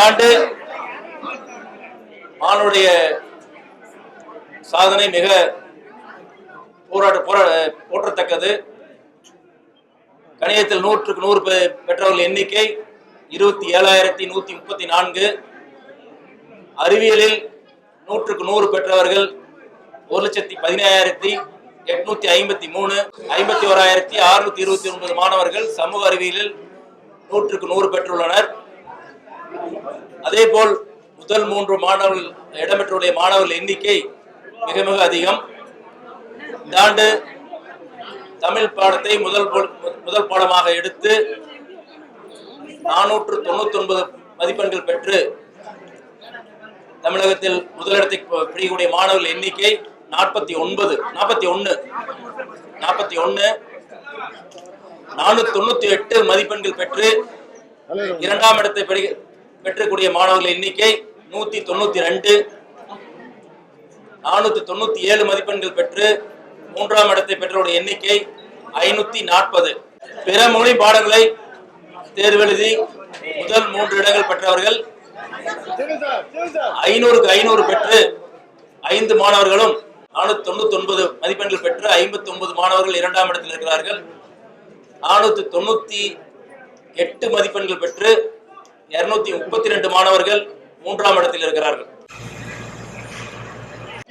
ஆண்டு மாணவருடைய சாதனை மிக போற்றத்தக்கது. கணிதத்தில் 100க்கு 100 பெற்றவர்கள் எண்ணிக்கை 27,134. அறிவியலில் 100க்கு 100 பெற்றவர்கள் 1,17,853. 51,629 மாணவர்கள் சமூக அறிவியலில் 100க்கு 100 பெற்றுள்ளனர். அதேபோல் முதல் 3 மாணவர்கள் இடம்பெற்றுள்ள மாணவர்கள் எண்ணிக்கை மிக மிக அதிகம். இந்த ஆண்டு தமிழ் பாடத்தை முதல் பாடமாக எடுத்து 499 மதிப்பெண்கள் பெற்று தமிழகத்தில் முதலிடத்தை பிடிக்கக்கூடிய மாணவர்கள் எண்ணிக்கை 41. 498 மதிப்பெண்கள் பெற்று இரண்டாம் இடத்தை பெற்றக்கூடிய மாணவர்கள் எண்ணிக்கை 192. 497 மதிப்பெண்கள் பெற்று மூன்றாம் இடத்தை பெற்றவருடைய எண்ணிக்கை 540. பிற மொழி பாடங்களை தேர்வெழுதி முதல் 3 இடங்கள் பெற்றவர்கள் 500க்கு 500 பெற்று 5 மாணவர்களும் 499 மதிப்பெண்கள் பெற்று 59 மாணவர்கள் இரண்டாம் இடத்தில் இருக்கிறார்கள். 498 மதிப்பெண்கள் பெற்று 232 மாணவர்கள் மூன்றாம் இடத்தில் இருக்கிறார்கள்.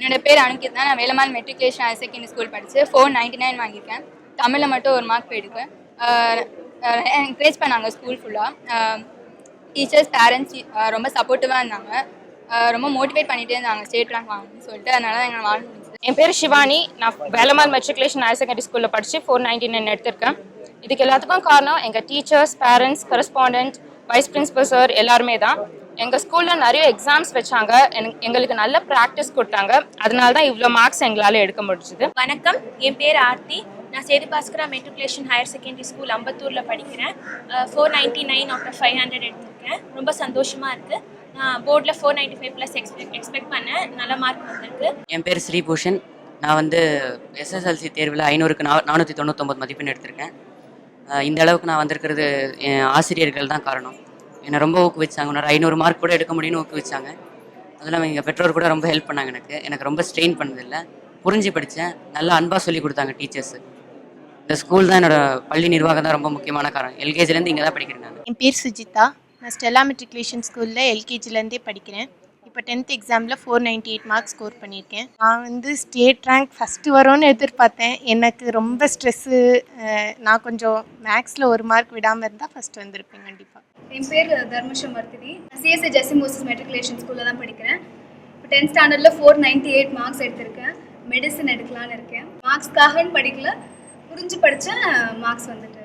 என்னோட பேர் அனுக்கித் தான். நான் Velammal matriculation higher secondary school படித்து 499 வாங்கியிருக்கேன். தமிழில் மட்டும் ஒரு மார்க் போயிருக்கேன். என்கரேஜ் பண்ணாங்க ஸ்கூல் ஃபுல்லாக. டீச்சர்ஸ் பேரண்ட்ஸ் ரொம்ப சப்போர்ட்டிவாக இருந்தாங்க. ரொம்ப மோட்டிவேட் பண்ணிகிட்டே இருந்தாங்க ஸ்டேட் ரேங்க் வாங்கணும்னு சொல்லிட்டு. அதனால தான் எங்களை வாங்க முடிஞ்சது. என் பேர் சிவானி. நான் வேலம்மாள் மெட்ரிகுலேஷன் ஹையர் செகண்டரி ஸ்கூலில் படித்து 499 எடுத்திருக்கேன். இதுக்கு எல்லாத்துக்கும் காரணம் எங்கள் teachers, parents, correspondent, vice principal sir எல்லாருமே தான். எங்கள் ஸ்கூலில் நிறைய எக்ஸாம்ஸ் வச்சாங்க. எங்களுக்கு நல்ல ப்ராக்டிஸ் கொடுத்தாங்க. அதனால தான் இவ்வளோ மார்க்ஸ் எங்களால் எடுக்க முடிஞ்சுது. வணக்கம், என் பேர் ஆர்த்தி. நான் Sethu Bhaskara matriculation higher secondary school அம்பத்தூரில் படிக்கிறேன். 499 out of 500 எடுத்திருக்கேன். ரொம்ப சந்தோஷமாக இருக்குது. நான் போர்டில் 495+ எக்ஸ்பெக்ட் பண்ணேன். நல்ல மார்க் வந்திருக்கு. என் பேர் ஸ்ரீபூஷன். நான் SSLC தேர்வில் 500க்கு 499 மதிப்பெண் எடுத்திருக்கேன். இந்த அளவுக்கு நான் வந்திருக்கிறது என் ஆசிரியர்கள் தான் காரணம். என்னை ரொம்ப ஊக்குவிச்சாங்க. இன்னொரு 500 மார்க் கூட எடுக்க முடியும்னு ஊக்குவிச்சாங்க. அதெல்லாம் எங்கள் பெற்றோர் கூட ரொம்ப ஹெல்ப் பண்ணாங்க. எனக்கு ரொம்ப ஸ்ட்ரெயின் பண்ணதில்லை, புரிஞ்சு படித்தேன். நல்லா அன்பாக சொல்லி கொடுத்தாங்க டீச்சர்ஸு. இந்த ஸ்கூல் தான் என்னோட பள்ளி நிர்வாகம் தான் ரொம்ப முக்கியமான காரணம். எல்கேஜிலேருந்து இங்கே தான் படிக்கிறேன் நான். என் பேர் சுஜிதா. நான் ஸ்டெல்லா மெட்ரிகுலேஷன் ஸ்கூலில் எல்கேஜிலேருந்தே படிக்கிறேன். இப்போ 10th எக்ஸாமில் 498 மார்க்ஸ் ஸ்கோர் பண்ணியிருக்கேன். நான் ஸ்டேட் ரேங்க் ஃபஸ்ட்டு வரும்னு எதிர்பார்த்தேன். எனக்கு ரொம்ப ஸ்ட்ரெஸ்ஸு. நான் கொஞ்சம் மேக்ஸில் ஒரு மார்க் விடாமல் இருந்தால் ஃபஸ்ட்டு வந்திருப்பேன் கண்டிப்பாக. என் பேர் தர்மஷம் வர்த்திதி. சிஎஸ்ஐ ஜெசி மோசஸ் மெட்ரிகுலேஷன் ஸ்கூலில் தான் படிக்கிறேன். இப்போ 10th ஸ்டாண்டர்டில் 498 மார்க்ஸ் எடுத்திருக்கேன். மெடிசன் எடுக்கலான்னு இருக்கேன். மார்க்ஸ்க்காகன்னு படிக்கல, புரிஞ்சு படித்தேன். மார்க்ஸ் வந்துட்டு